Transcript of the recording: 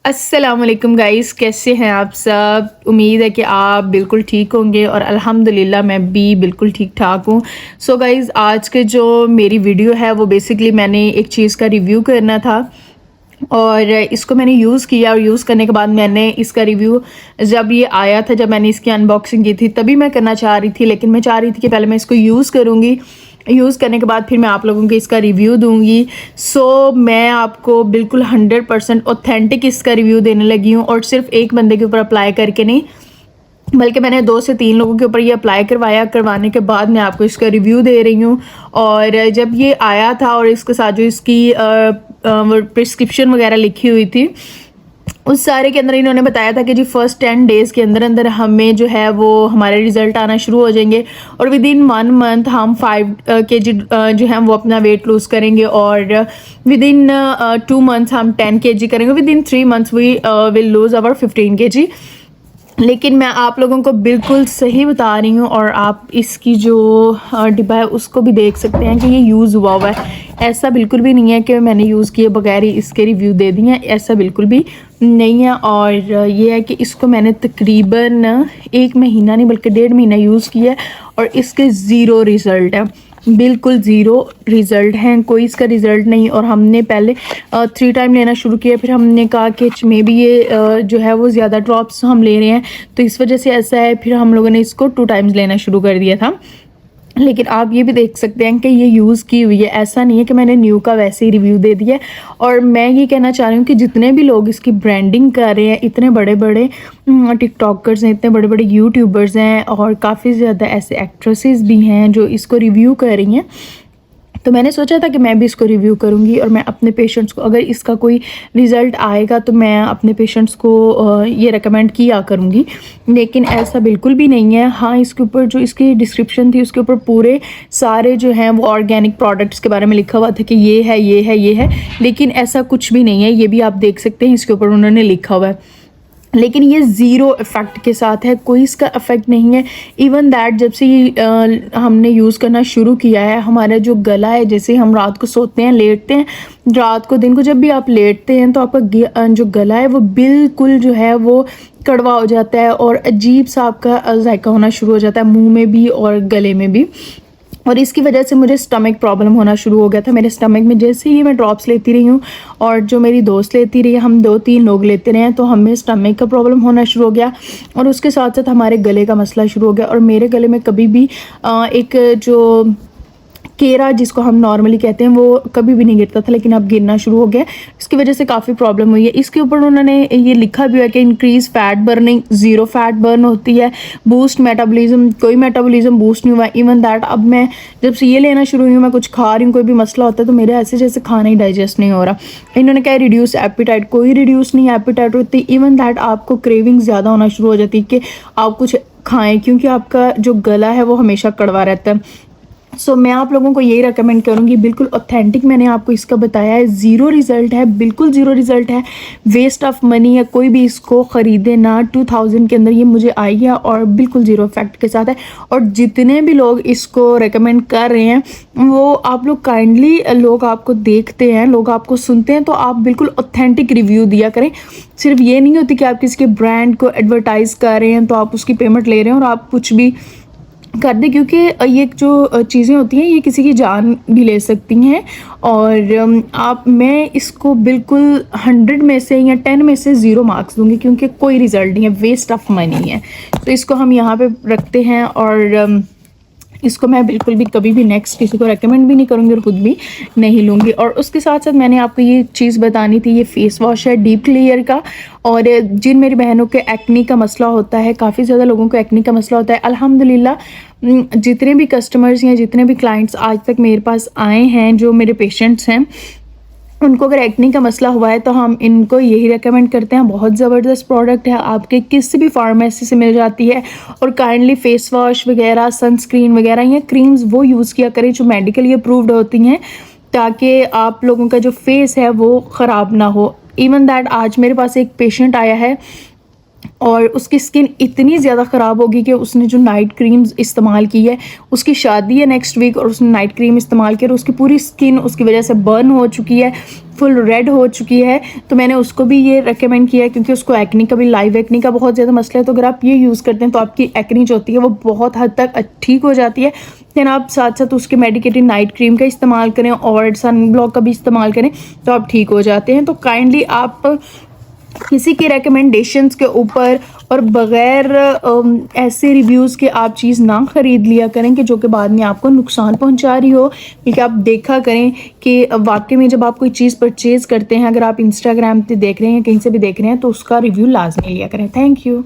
अस्सलाम वालेकुम गाइस, कैसे हैं आप सब। उम्मीद है कि आप बिल्कुल ठीक होंगे और अल्हम्दुलिल्लाह मैं भी बिल्कुल ठीक ठाक हूँ। सो गाइस, आज के जो मेरी वीडियो है वो बेसिकली मैंने एक चीज़ का रिव्यू करना था और इसको मैंने यूज़ किया और यूज़ करने के बाद मैंने इसका रिव्यू जब ये आया था, जब मैंने इसकी अनबॉक्सिंग की थी तभी मैं करना चाह रही थी, लेकिन मैं चाह रही थी कि पहले मैं इसको यूज़ करूँगी। यूज़ करने के बाद फिर मैं आप लोगों को इसका रिव्यू दूँगी। सो मैं आपको बिल्कुल 100% ऑथेंटिक इसका रिव्यू देने लगी हूँ और सिर्फ एक बंदे के ऊपर अप्लाई करके नहीं, बल्कि मैंने 2 से 3 लोगों के ऊपर ये अप्लाई करवाने के बाद मैं आपको इसका रिव्यू दे रही हूँ। और जब ये आया था और इसके साथ जो इसकी प्रिस्क्रिप्शन वगैरह लिखी हुई थी, उस सारे के अंदर इन्होंने बताया था कि जी फर्स्ट 10 डेज़ के अंदर अंदर हमें जो है वो हमारे रिज़ल्ट आना शुरू हो जाएंगे और विद इन 1 मंथ हम 5 केजी जो है वो अपना वेट लूज़ करेंगे और विद इन 2 मंथ्स हम 10 केजी करेंगे, within 3 months we will lose our 15 KG. लेकिन मैं आप लोगों को बिल्कुल सही बता रही हूँ और आप इसकी जो डिब्बा है उसको भी देख सकते हैं कि ये यूज़ हुआ हुआ है। ऐसा बिल्कुल भी नहीं है कि मैंने यूज़ किए बगैर ही इसके रिव्यू दे दिए हैं, ऐसा बिल्कुल भी नहीं है। और ये है कि इसको मैंने तकरीबन 1 महीना नहीं बल्कि 1.5 महीना यूज़ किया है और इसके ज़ीरो रिज़ल्ट है, बिल्कुल ज़ीरो रिज़ल्ट हैं, कोई इसका रिज़ल्ट नहीं। और हमने पहले 3 टाइम लेना शुरू किया, फिर हमने कहा कि मे बी ये जो है वो ज़्यादा ड्रॉप्स हम ले रहे हैं तो इस वजह से ऐसा है, फिर हम लोगों ने इसको 2 टाइम्स लेना शुरू कर दिया था। लेकिन आप ये भी देख सकते हैं कि ये यूज़ की हुई है, ऐसा नहीं है कि मैंने न्यू का वैसे ही रिव्यू दे दिया है। और मैं ये कहना चाह रही हूँ कि जितने भी लोग इसकी ब्रांडिंग कर रहे हैं, इतने बड़े बड़े टिकटॉकर्स हैं, इतने बड़े बड़े यूट्यूबर्स हैं और काफ़ी ज़्यादा ऐसे एक्ट्रेसेस भी हैं जो इसको रिव्यू कर रही हैं, तो मैंने सोचा था कि मैं भी इसको रिव्यू करूँगी और मैं अपने पेशेंट्स को, अगर इसका कोई रिज़ल्ट आएगा तो मैं अपने पेशेंट्स को ये रेकमेंड किया करूँगी। लेकिन ऐसा बिल्कुल भी नहीं है। हाँ, इसके ऊपर जो इसकी डिस्क्रिप्शन थी उसके ऊपर पूरे सारे जो हैं वो ऑर्गेनिक प्रोडक्ट्स के बारे में लिखा हुआ था कि ये है, ये है, ये है, लेकिन ऐसा कुछ भी नहीं है। ये भी आप देख सकते हैं, इसके ऊपर उन्होंने लिखा हुआ है, लेकिन ये ज़ीरो इफ़ेक्ट के साथ है, कोई इसका इफ़ेक्ट नहीं है। इवन दैट जब से ये हमने यूज़ करना शुरू किया है, हमारा जो गला है, जैसे हम रात को सोते हैं, लेटते हैं, रात को दिन को जब भी आप लेटते हैं तो आपका जो गला है वो बिल्कुल जो है वो कड़वा हो जाता है और अजीब सा आपका जायका होना शुरू हो जाता है मुँह में भी और गले में भी। और इसकी वजह से मुझे स्टमक प्रॉब्लम होना शुरू हो गया था। मेरे स्टमक में जैसे ही मैं ड्रॉप्स लेती रही हूँ और जो मेरी दोस्त लेती रही, हम 2-3 लोग लेते रहे हैं, तो हमें स्टमक का प्रॉब्लम होना शुरू हो गया और उसके साथ साथ हमारे गले का मसला शुरू हो गया। और मेरे गले में कभी भी एक जो केरा जिसको हम नॉर्मली कहते हैं वो कभी भी नहीं गिरता था, लेकिन अब गिरना शुरू हो गया। इसकी वजह से काफ़ी प्रॉब्लम हुई है। इसके ऊपर उन्होंने ये लिखा भी है कि increase fat burning, zero fat burn होती है, बूस्ट मेटाबॉलिज्म, कोई मेटाबॉलिज्म बूस्ट नहीं हुआ। इवन दैट अब मैं जब से ये लेना शुरू हुई हूँ, मैं कुछ खा रही हूँ, कोई भी मसला होता है तो मेरे ऐसे जैसे खाना ही डाइजेस्ट नहीं हो रहा। इन्होंने कहा रिड्यूस एपिटाइट, कोई रिड्यूस नहीं एपिटाइट होती। इवन दैट आपको क्रेविंग ज़्यादा होना शुरू हो जाती है कि आप कुछ खाएँ, क्योंकि आपका जो गला है वो हमेशा कड़वा रहता है। सो मैं आप लोगों को यही रेकमेंड करूँगी, बिल्कुल ऑथेंटिक मैंने आपको इसका बताया है, ज़ीरो रिज़ल्ट है, बिल्कुल ज़ीरो रिज़ल्ट है, वेस्ट ऑफ मनी है, कोई भी इसको ख़रीदे ना। 2000 के अंदर ये मुझे आई है और बिल्कुल ज़ीरो इफेक्ट के साथ है। और जितने भी लोग इसको रेकमेंड कर रहे हैं वो आप लोग काइंडली, लोग आपको देखते हैं, लोग आपको सुनते हैं, तो आप बिल्कुल ऑथेंटिक रिव्यू दिया करें। सिर्फ ये नहीं होती कि आप किसी के ब्रांड को एडवर्टाइज़ कर रहे हैं तो आप उसकी पेमेंट ले रहे हैं और आप कुछ भी कर दें, क्योंकि ये जो चीज़ें होती हैं ये किसी की जान भी ले सकती हैं। और मैं इसको बिल्कुल 100 में से या 10 में से 0 मार्क्स दूंगी, क्योंकि कोई रिज़ल्ट नहीं है, वेस्ट ऑफ मनी है। तो इसको हम यहाँ पे रखते हैं और इसको मैं बिल्कुल भी कभी भी नेक्स्ट किसी को रेकमेंड भी नहीं करूँगी और खुद भी नहीं लूँगी। और उसके साथ साथ मैंने आपको ये चीज़ बतानी थी, ये फेस वॉश है डीप क्लियर का। और जिन मेरी बहनों के एक्नी का मसला होता है, काफ़ी ज़्यादा लोगों को एक्नी का मसला होता है, अल्हम्दुलिल्लाह जितने भी कस्टमर्स या जितने भी क्लाइंट्स आज तक मेरे पास आए हैं, जो मेरे पेशेंट्स हैं, उनको अगर एक्नी का मसला हुआ है तो हम इनको यही रेकमेंड करते हैं। बहुत ज़बरदस्त प्रोडक्ट है, आपके किसी भी फार्मेसी से मिल जाती है। और काइंडली फेस वॉश वगैरह, सनस्क्रीन वगैरह या क्रीम्स वो यूज़ किया करें जो मेडिकली अप्रूव्ड होती हैं, ताकि आप लोगों का जो फेस है वो ख़राब ना हो। इवन दैट आज मेरे पास एक पेशेंट आया है, और उसकी स्किन इतनी ज़्यादा ख़राब होगी कि उसने जो नाइट क्रीम्स इस्तेमाल की है, उसकी शादी है नेक्स्ट वीक और उसने नाइट क्रीम इस्तेमाल की और उसकी पूरी स्किन उसकी वजह से बर्न हो चुकी है, फुल रेड हो चुकी है। तो मैंने उसको भी ये रेकमेंड किया है क्योंकि उसको एक्नी का भी, लाइव एक्नी का बहुत ज़्यादा मसला है। तो अगर आप ये यूज़ करते हैं तो आपकी एक्नी जो होती है वो बहुत हद तक ठीक हो जाती है। देन आप साथ साथ उसके मेडिकेटेड नाइट क्रीम का इस्तेमाल करें और सन ब्लॉक का भी इस्तेमाल करें तो आप ठीक हो जाते हैं। तो काइंडली आप किसी के रिकमेंडेशंस के ऊपर और बग़ैर ऐसे रिव्यूज़ के आप चीज़ ना ख़रीद लिया करें कि जो कि बाद में आपको नुकसान पहुंचा रही हो। क्योंकि आप देखा करें कि वाकई में जब आप कोई चीज़ परचेज़ करते हैं, अगर आप इंस्टाग्राम पे देख रहे हैं, कहीं से भी देख रहे हैं, तो उसका रिव्यू लाजमी लिया करें। Thank you.